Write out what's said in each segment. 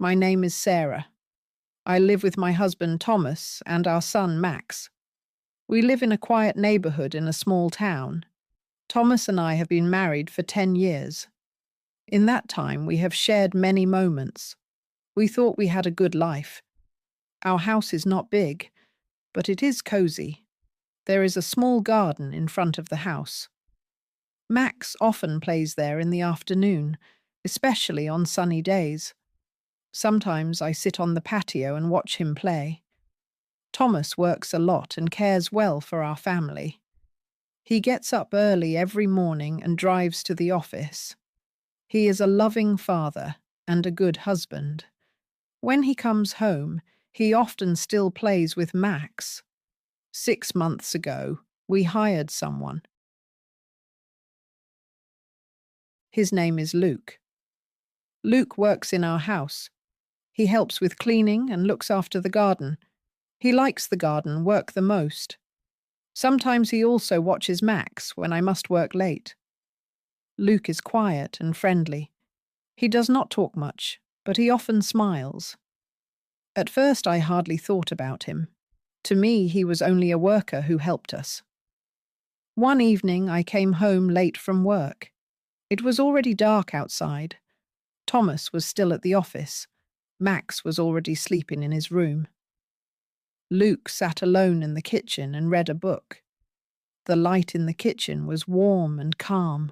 My name is Sarah. I live with my husband Thomas and our son Max. We live in a quiet neighborhood in a small town. Thomas and I have been married for 10 years. In that time, we have shared many moments. We thought we had a good life. Our house is not big, but it is cozy. There is a small garden in front of the house. Max often plays there in the afternoon, especially on sunny days. Sometimes I sit on the patio and watch him play. Thomas works a lot and cares well for our family. He gets up early every morning and drives to the office. He is a loving father and a good husband. When he comes home, he often still plays with Max. 6 months ago, we hired someone. His name is Luke. Luke works in our house. He helps with cleaning and looks after the garden. He likes the garden work the most. Sometimes he also watches Max when I must work late. Luke is quiet and friendly. He does not talk much, but he often smiles. At first I hardly thought about him. To me, he was only a worker who helped us. One evening I came home late from work. It was already dark outside. Thomas was still at the office. Max was already sleeping in his room. Luke sat alone in the kitchen and read a book. The light in the kitchen was warm and calm.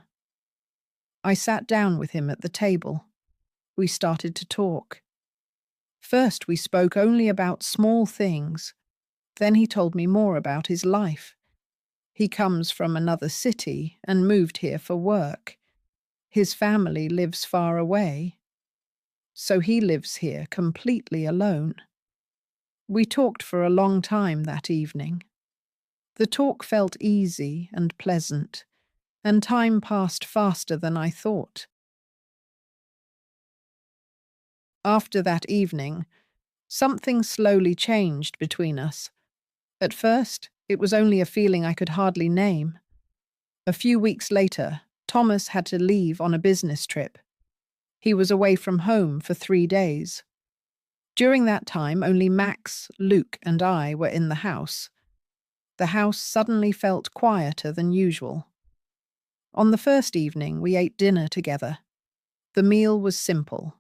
I sat down with him at the table. We started to talk. First we spoke only about small things. Then he told me more about his life. He comes from another city and moved here for work. His family lives far away, so he lives here completely alone. We talked for a long time that evening. The talk felt easy and pleasant, and time passed faster than I thought. After that evening, something slowly changed between us. At first, it was only a feeling I could hardly name. A few weeks later, Thomas had to leave on a business trip. He was away from home for 3 days. During that time, only Max, Luke, and I were in the house. The house suddenly felt quieter than usual. On the first evening, we ate dinner together. The meal was simple,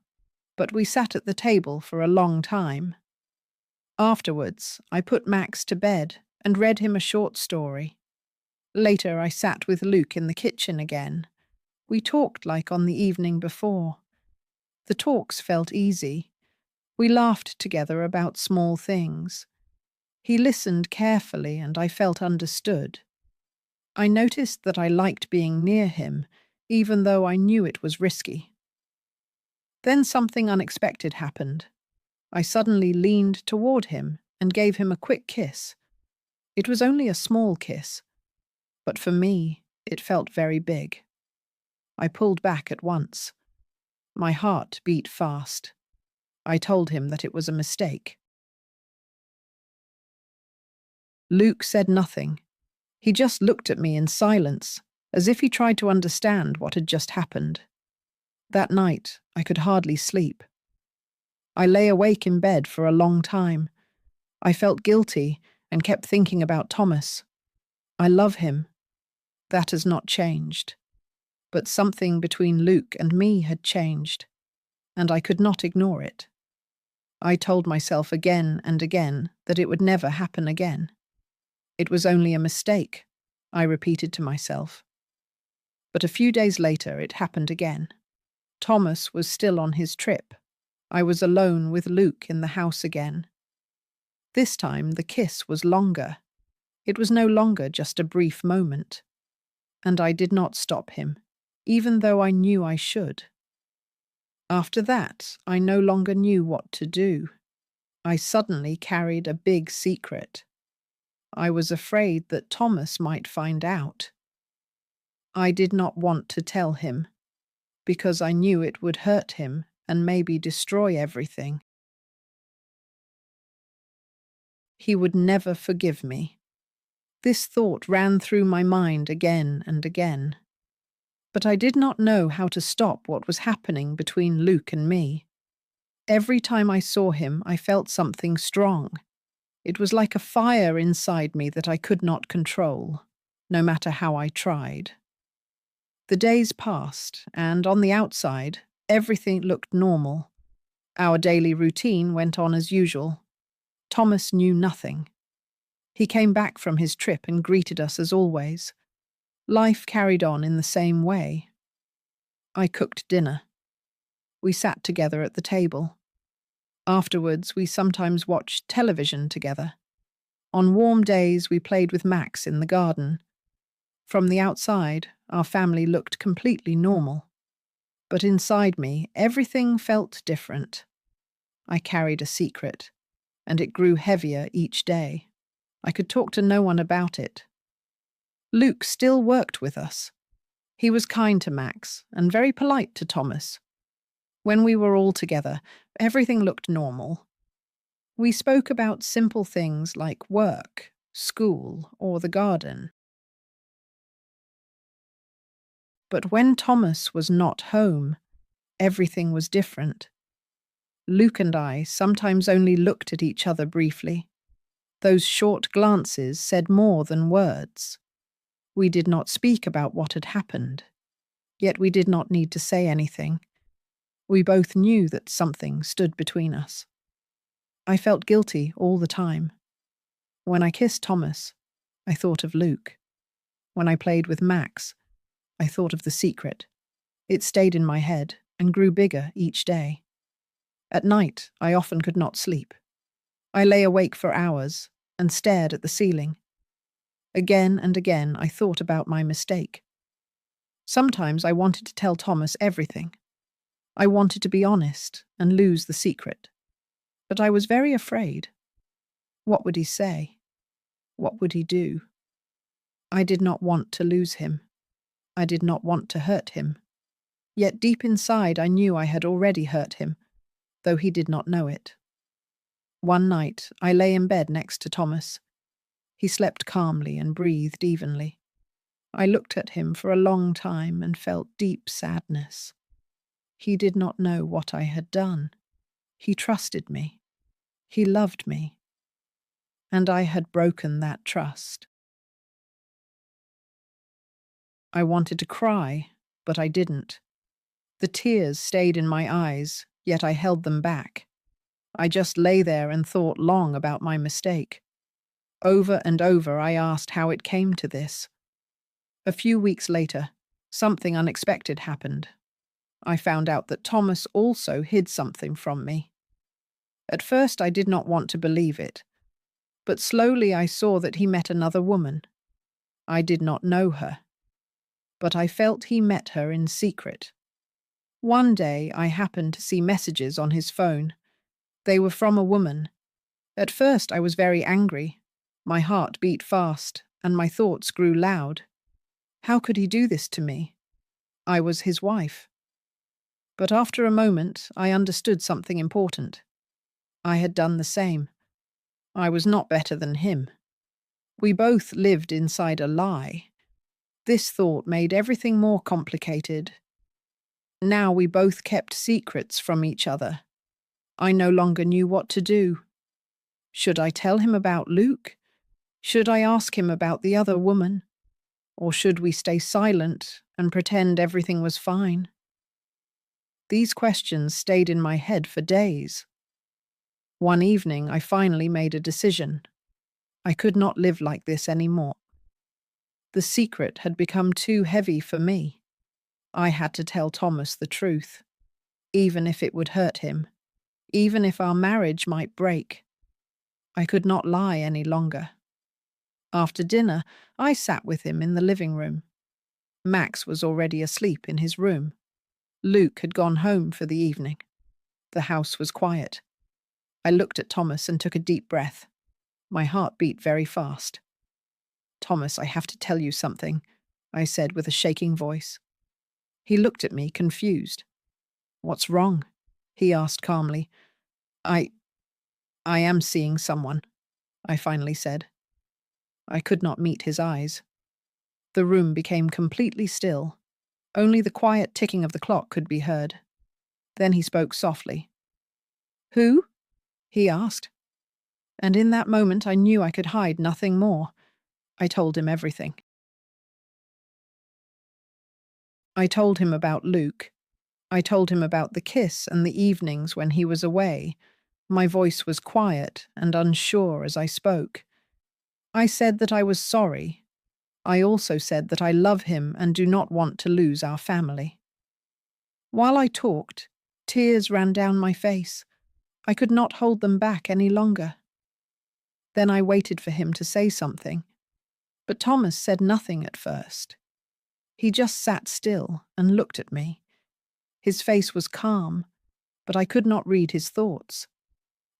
but we sat at the table for a long time. Afterwards, I put Max to bed and read him a short story. Later, I sat with Luke in the kitchen again. We talked like on the evening before. The talks felt easy. We laughed together about small things. He listened carefully and I felt understood. I noticed that I liked being near him, even though I knew it was risky. Then something unexpected happened. I suddenly leaned toward him and gave him a quick kiss. It was only a small kiss, but for me, it felt very big. I pulled back at once. My heart beat fast. I told him that it was a mistake. Luke said nothing. He just looked at me in silence, as if he tried to understand what had just happened. That night, I could hardly sleep. I lay awake in bed for a long time. I felt guilty and kept thinking about Thomas. I love him. That has not changed. But something between Luke and me had changed, and I could not ignore it. I told myself again and again that it would never happen again. It was only a mistake, I repeated to myself. But a few days later it happened again. Thomas was still on his trip. I was alone with Luke in the house again. This time the kiss was longer. It was no longer just a brief moment. And I did not stop him, even though I knew I should. After that, I no longer knew what to do. I suddenly carried a big secret. I was afraid that Thomas might find out. I did not want to tell him, because I knew it would hurt him and maybe destroy everything. He would never forgive me. This thought ran through my mind again and again. But I did not know how to stop what was happening between Luke and me. Every time I saw him, I felt something strong. It was like a fire inside me that I could not control, no matter how I tried. The days passed, and on the outside, everything looked normal. Our daily routine went on as usual. Thomas knew nothing. He came back from his trip and greeted us as always. Life carried on in the same way. I cooked dinner. We sat together at the table. Afterwards, we sometimes watched television together. On warm days, we played with Max in the garden. From the outside, our family looked completely normal. But inside me, everything felt different. I carried a secret, and it grew heavier each day. I could talk to no one about it. Luke still worked with us. He was kind to Max and very polite to Thomas. When we were all together, everything looked normal. We spoke about simple things like work, school, or the garden. But when Thomas was not home, everything was different. Luke and I sometimes only looked at each other briefly. Those short glances said more than words. We did not speak about what had happened, yet we did not need to say anything. We both knew that something stood between us. I felt guilty all the time. When I kissed Thomas, I thought of Luke. When I played with Max, I thought of the secret. It stayed in my head and grew bigger each day. At night, I often could not sleep. I lay awake for hours and stared at the ceiling. Again and again, I thought about my mistake. Sometimes I wanted to tell Thomas everything. I wanted to be honest and lose the secret. But I was very afraid. What would he say? What would he do? I did not want to lose him. I did not want to hurt him. Yet deep inside I knew I had already hurt him, though he did not know it. One night I lay in bed next to Thomas. He slept calmly and breathed evenly. I looked at him for a long time and felt deep sadness. He did not know what I had done. He trusted me. He loved me. And I had broken that trust. I wanted to cry, but I didn't. The tears stayed in my eyes, yet I held them back. I just lay there and thought long about my mistake. Over and over I asked how it came to this. A few weeks later, something unexpected happened. I found out that Thomas also hid something from me. At first I did not want to believe it, but slowly I saw that he met another woman. I did not know her, but I felt he met her in secret. One day I happened to see messages on his phone. They were from a woman. At first I was very angry. My heart beat fast, and my thoughts grew loud. How could he do this to me? I was his wife. But after a moment, I understood something important. I had done the same. I was not better than him. We both lived inside a lie. This thought made everything more complicated. Now we both kept secrets from each other. I no longer knew what to do. Should I tell him about Luke? Should I ask him about the other woman? Or should we stay silent and pretend everything was fine? These questions stayed in my head for days. One evening, I finally made a decision. I could not live like this anymore. The secret had become too heavy for me. I had to tell Thomas the truth, even if it would hurt him, even if our marriage might break. I could not lie any longer. After dinner, I sat with him in the living room. Max was already asleep in his room. Luke had gone home for the evening. The house was quiet. I looked at Thomas and took a deep breath. My heart beat very fast. "Thomas, I have to tell you something," I said with a shaking voice. He looked at me, confused. "What's wrong?" he asked calmly. I am seeing someone," I finally said. I could not meet his eyes. The room became completely still. Only the quiet ticking of the clock could be heard. Then he spoke softly. Who? He asked. And in that moment I knew I could hide nothing more. I told him everything. I told him about Luke. I told him about the kiss and the evenings when he was away. My voice was quiet and unsure as I spoke. I said that I was sorry. I also said that I love him and do not want to lose our family. While I talked, tears ran down my face. I could not hold them back any longer. Then I waited for him to say something. But Thomas said nothing at first. He just sat still and looked at me. His face was calm, but I could not read his thoughts.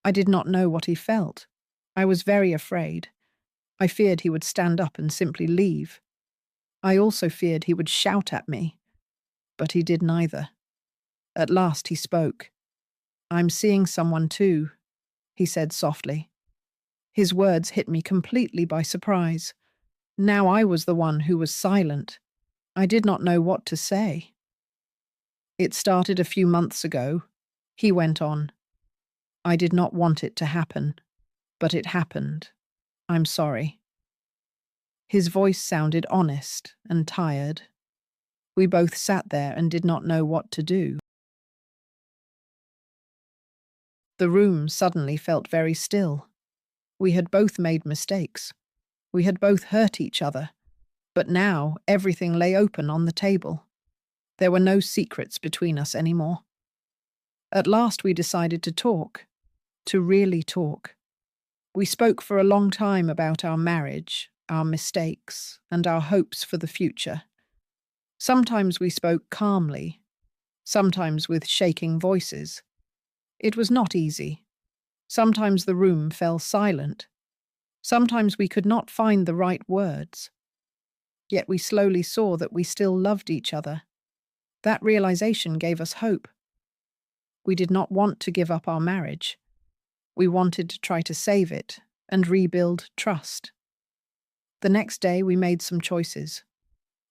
I did not know what he felt. I was very afraid. I feared he would stand up and simply leave. I also feared he would shout at me, but he did neither. At last he spoke. "I'm seeing someone too," he said softly. His words hit me completely by surprise. Now I was the one who was silent. I did not know what to say. "It started a few months ago," he went on. "I did not want it to happen, but it happened. I'm sorry." His voice sounded honest and tired. We both sat there and did not know what to do. The room suddenly felt very still. We had both made mistakes. We had both hurt each other. But now everything lay open on the table. There were no secrets between us anymore. At last we decided to talk, to really talk. We spoke for a long time about our marriage, our mistakes, and our hopes for the future. Sometimes we spoke calmly, sometimes with shaking voices. It was not easy. Sometimes the room fell silent. Sometimes we could not find the right words. Yet we slowly saw that we still loved each other. That realization gave us hope. We did not want to give up our marriage. We wanted to try to save it and rebuild trust. The next day we made some choices.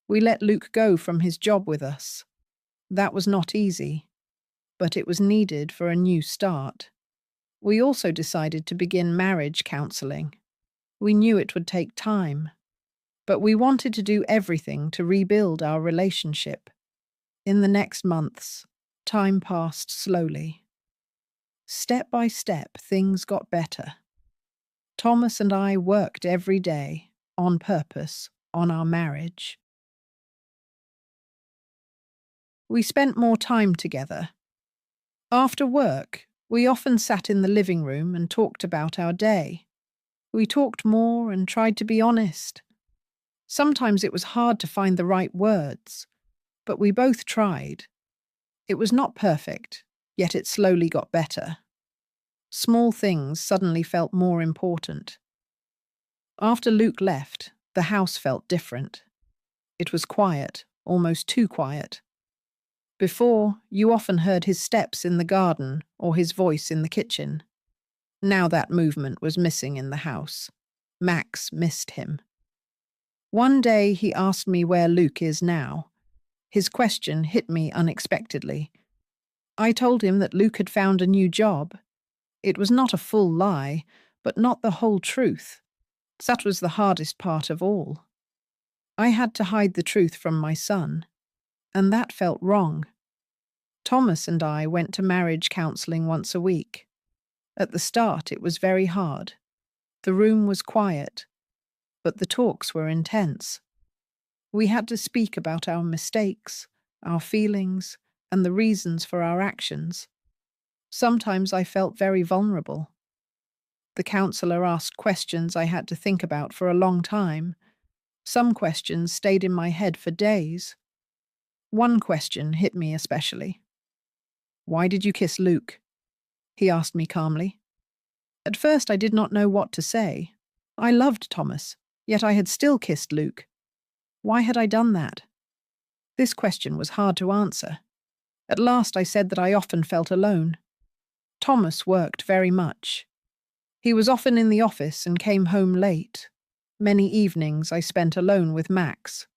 We let Luke go from his job with us. That was not easy, but it was needed for a new start. We also decided to begin marriage counseling. We knew it would take time, but we wanted to do everything to rebuild our relationship. In the next months, time passed slowly. Step by step, things got better. Thomas and I worked every day, on purpose, on our marriage. We spent more time together. After work, we often sat in the living room and talked about our day. We talked more and tried to be honest. Sometimes it was hard to find the right words, but we both tried. It was not perfect, yet it slowly got better. Small things suddenly felt more important. After Luke left, the house felt different. It was quiet, almost too quiet. Before, you often heard his steps in the garden or his voice in the kitchen. Now that movement was missing in the house. Max missed him. One day he asked me where Luke is now. His question hit me unexpectedly. I told him that Luke had found a new job. It was not a full lie, but not the whole truth. That was the hardest part of all. I had to hide the truth from my son, and that felt wrong. Thomas and I went to marriage counseling once a week. At the start, it was very hard. The room was quiet, but the talks were intense. We had to speak about our mistakes, our feelings, and the reasons for our actions. Sometimes I felt very vulnerable. The counselor asked questions I had to think about for a long time. Some questions stayed in my head for days. One question hit me especially. "Why did you kiss Luke?" he asked me calmly. At first I did not know what to say. I loved Thomas, yet I had still kissed Luke. Why had I done that? This question was hard to answer. At last I said that I often felt alone. Thomas worked very much. He was often in the office and came home late. Many evenings I spent alone with Max.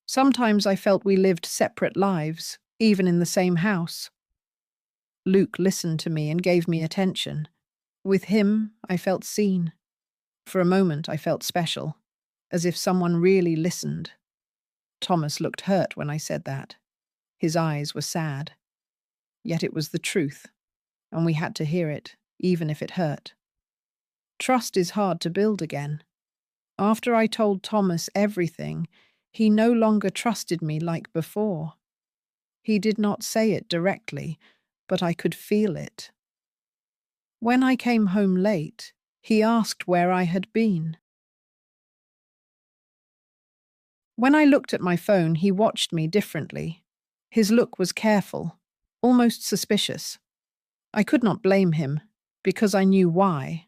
Sometimes I felt we lived separate lives, even in the same house. Luke listened to me and gave me attention. With him, I felt seen. For a moment, I felt special, as if someone really listened. Thomas looked hurt when I said that. His eyes were sad. Yet it was the truth, and we had to hear it, even if it hurt. Trust is hard to build again. After I told Thomas everything, he no longer trusted me like before. He did not say it directly, but I could feel it. When I came home late, he asked where I had been. When I looked at my phone, he watched me differently. His look was careful, almost suspicious. I could not blame him, because I knew why.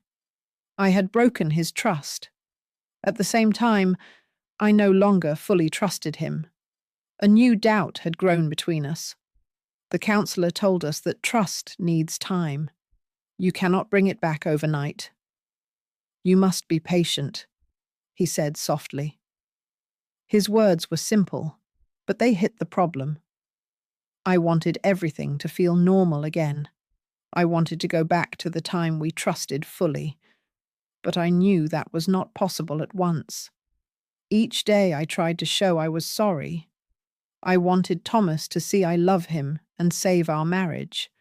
I had broken his trust. At the same time, I no longer fully trusted him. A new doubt had grown between us. The counselor told us that trust needs time. You cannot bring it back overnight. You must be patient, he said softly. His words were simple, but they hit the problem. I wanted everything to feel normal again. I wanted to go back to the time we trusted fully, but I knew that was not possible at once. Each day I tried to show I was sorry. I wanted Thomas to see I love him and save our marriage.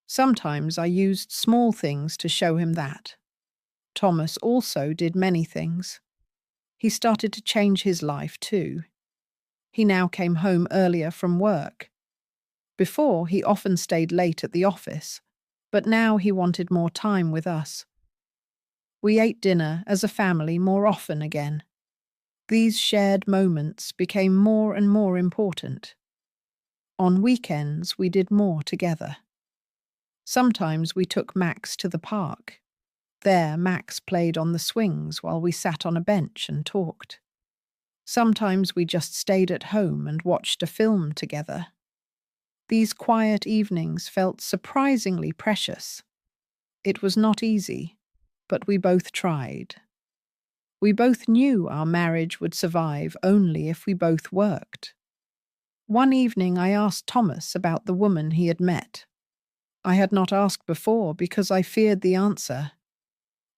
Sometimes I used small things to show him that. Thomas also did many things. He started to change his life too. He now came home earlier from work. Before, he often stayed late at the office, but now he wanted more time with us. We ate dinner as a family more often again. These shared moments became more and more important. On weekends, we did more together. Sometimes we took Max to the park. There, Max played on the swings while we sat on a bench and talked. Sometimes we just stayed at home and watched a film together. These quiet evenings felt surprisingly precious. It was not easy, but we both tried. We both knew our marriage would survive only if we both worked. One evening I asked Thomas about the woman he had met. I had not asked before because I feared the answer,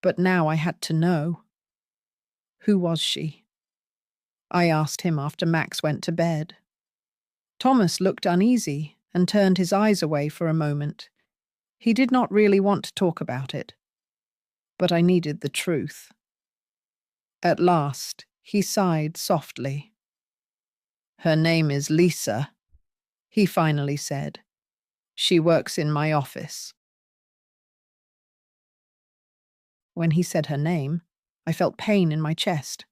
but now I had to know. Who was she? I asked him after Max went to bed. Thomas looked uneasy and turned his eyes away for a moment. He did not really want to talk about it. But I needed the truth. At last, he sighed softly. Her name is Lisa, he finally said. She works in my office. When he said her name, I felt pain in my chest.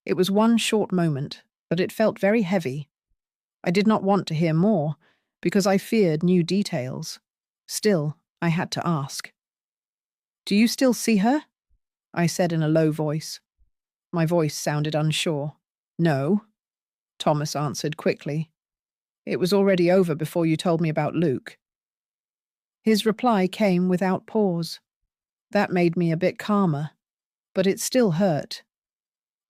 It was one short moment, but it felt very heavy. I did not want to hear more, because I feared new details. Still, I had to ask. Do you still see her? I said in a low voice. My voice sounded unsure. No, Thomas answered quickly. It was already over before you told me about Luke. His reply came without pause. That made me a bit calmer, but it still hurt.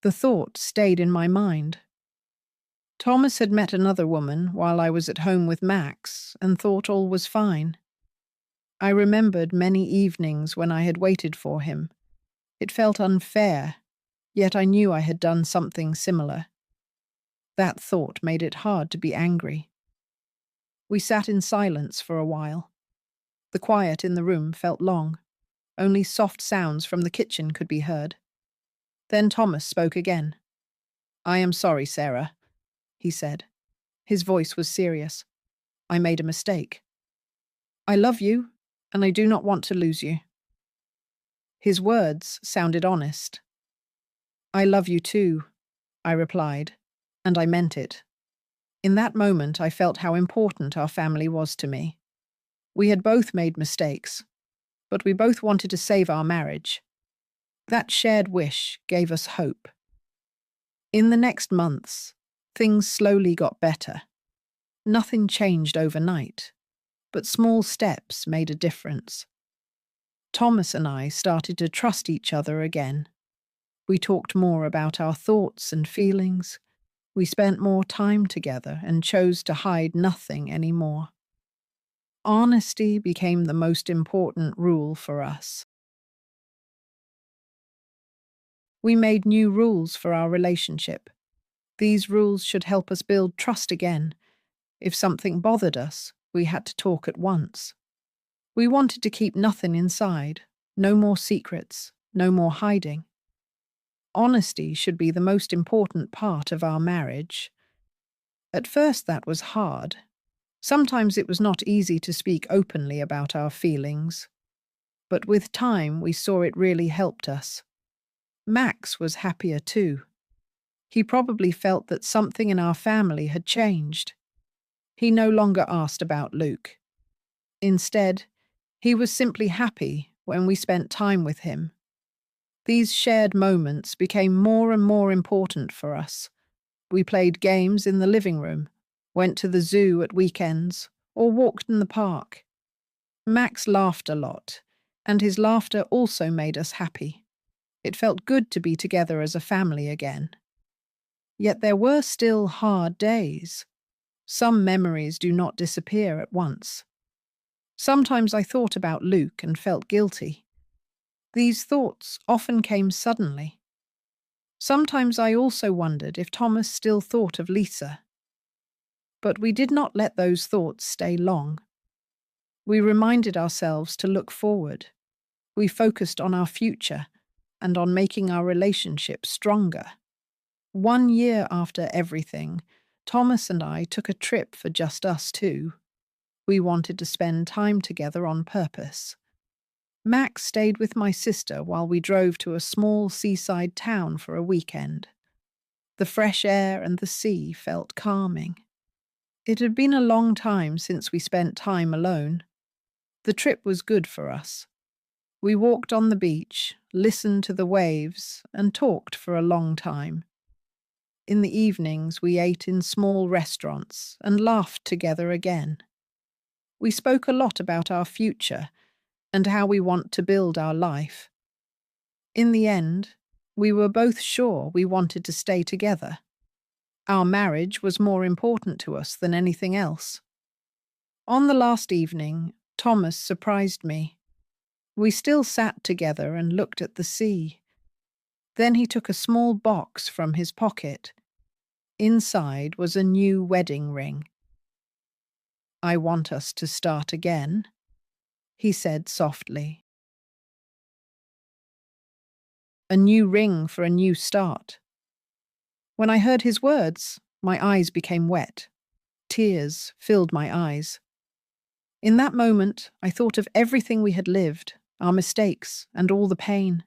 The thought stayed in my mind. Thomas had met another woman while I was at home with Max and thought all was fine. I remembered many evenings when I had waited for him. It felt unfair, yet I knew I had done something similar. That thought made it hard to be angry. We sat in silence for a while. The quiet in the room felt long. Only soft sounds from the kitchen could be heard. Then Thomas spoke again. I am sorry, Sarah, he said. His voice was serious. I made a mistake. I love you, and I do not want to lose you. His words sounded honest. I love you too, I replied, and I meant it. In that moment, I felt how important our family was to me. We had both made mistakes, but we both wanted to save our marriage. That shared wish gave us hope. In the next months, things slowly got better. Nothing changed overnight, but small steps made a difference. Thomas and I started to trust each other again. We talked more about our thoughts and feelings. We spent more time together and chose to hide nothing anymore. Honesty became the most important rule for us. We made new rules for our relationship. These rules should help us build trust again. If something bothered us, we had to talk at once. We wanted to keep nothing inside, no more secrets, no more hiding. Honesty should be the most important part of our marriage. At first, that was hard. Sometimes it was not easy to speak openly about our feelings. But with time, we saw it really helped us. Max was happier too. He probably felt that something in our family had changed. He no longer asked about Luke. Instead, he was simply happy when we spent time with him. These shared moments became more and more important for us. We played games in the living room, went to the zoo at weekends, or walked in the park. Max laughed a lot, and his laughter also made us happy. It felt good to be together as a family again. Yet there were still hard days. Some memories do not disappear at once. Sometimes I thought about Luke and felt guilty. These thoughts often came suddenly. Sometimes I also wondered if Thomas still thought of Lisa. But we did not let those thoughts stay long. We reminded ourselves to look forward. We focused on our future and on making our relationship stronger. 1 year after everything, Thomas and I took a trip for just us two. We wanted to spend time together on purpose. Max stayed with my sister while we drove to a small seaside town for a weekend. The fresh air and the sea felt calming. It had been a long time since we spent time alone. The trip was good for us. We walked on the beach, listened to the waves, and talked for a long time. In the evenings, we ate in small restaurants and laughed together again. We spoke a lot about our future and how we want to build our life. In the end, we were both sure we wanted to stay together. Our marriage was more important to us than anything else. On the last evening, Thomas surprised me. We still sat together and looked at the sea. Then he took a small box from his pocket. Inside was a new wedding ring. "I want us to start again," he said softly. A new ring for a new start. When I heard his words, my eyes became wet. Tears filled my eyes. In that moment, I thought of everything we had lived, our mistakes, and all the pain.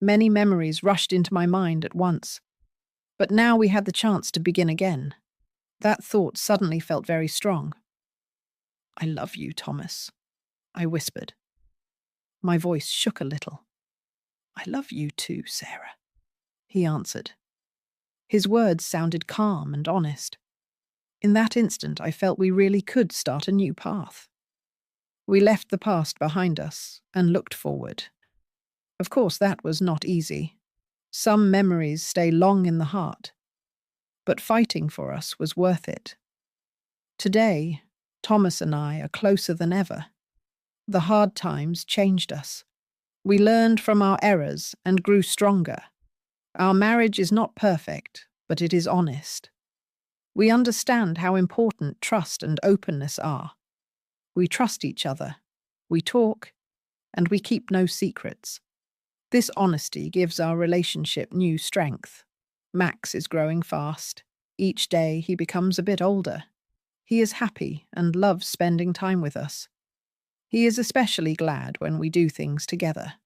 Many memories rushed into my mind at once. But now we had the chance to begin again. That thought suddenly felt very strong. "I love you, Thomas," I whispered. My voice shook a little. "I love you too, Sarah," he answered. His words sounded calm and honest. In that instant, I felt we really could start a new path. We left the past behind us and looked forward. Of course, that was not easy. Some memories stay long in the heart. But fighting for us was worth it. Today, Thomas and I are closer than ever. The hard times changed us. We learned from our errors and grew stronger. Our marriage is not perfect, but it is honest. We understand how important trust and openness are. We trust each other, we talk, and we keep no secrets. This honesty gives our relationship new strength. Max is growing fast. Each day he becomes a bit older. He is happy and loves spending time with us. He is especially glad when we do things together.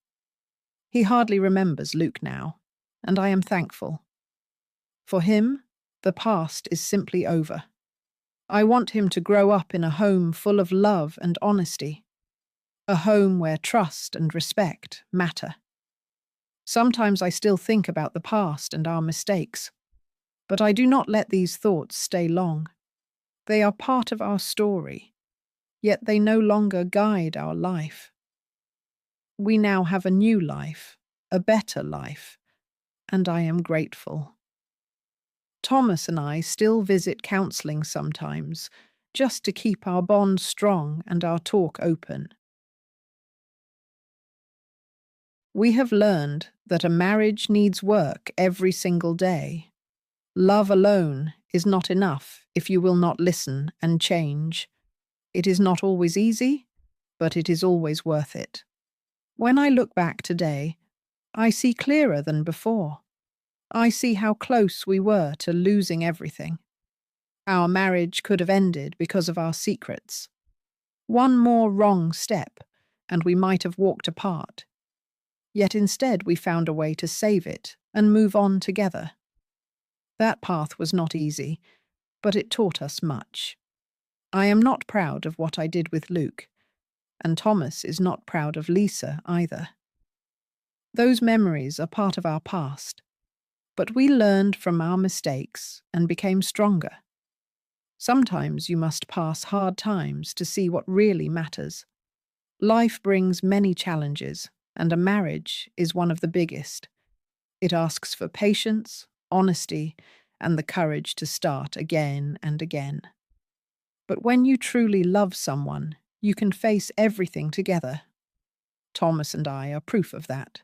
He hardly remembers Luke now, and I am thankful. For him, the past is simply over. I want him to grow up in a home full of love and honesty, a home where trust and respect matter. Sometimes I still think about the past and our mistakes, but I do not let these thoughts stay long. They are part of our story, yet they no longer guide our life. We now have a new life, a better life, and I am grateful. Thomas and I still visit counseling sometimes, just to keep our bond strong and our talk open. We have learned that a marriage needs work every single day. Love alone is not enough if you will not listen and change. It is not always easy, but it is always worth it. When I look back today, I see clearer than before. I see how close we were to losing everything. Our marriage could have ended because of our secrets. One more wrong step, and we might have walked apart. Yet instead we found a way to save it and move on together. That path was not easy, but it taught us much. I am not proud of what I did with Luke, and Thomas is not proud of Lisa either. Those memories are part of our past, but we learned from our mistakes and became stronger. Sometimes you must pass hard times to see what really matters. Life brings many challenges, and a marriage is one of the biggest. It asks for patience, honesty, and the courage to start again and again. But when you truly love someone, you can face everything together. Thomas and I are proof of that.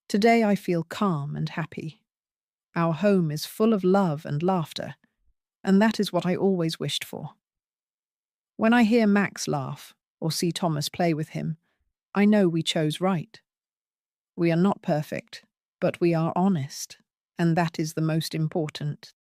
Today I feel calm and happy. Our home is full of love and laughter, and that is what I always wished for. When I hear Max laugh or see Thomas play with him, I know we chose right. We are not perfect, but we are honest, and that is the most important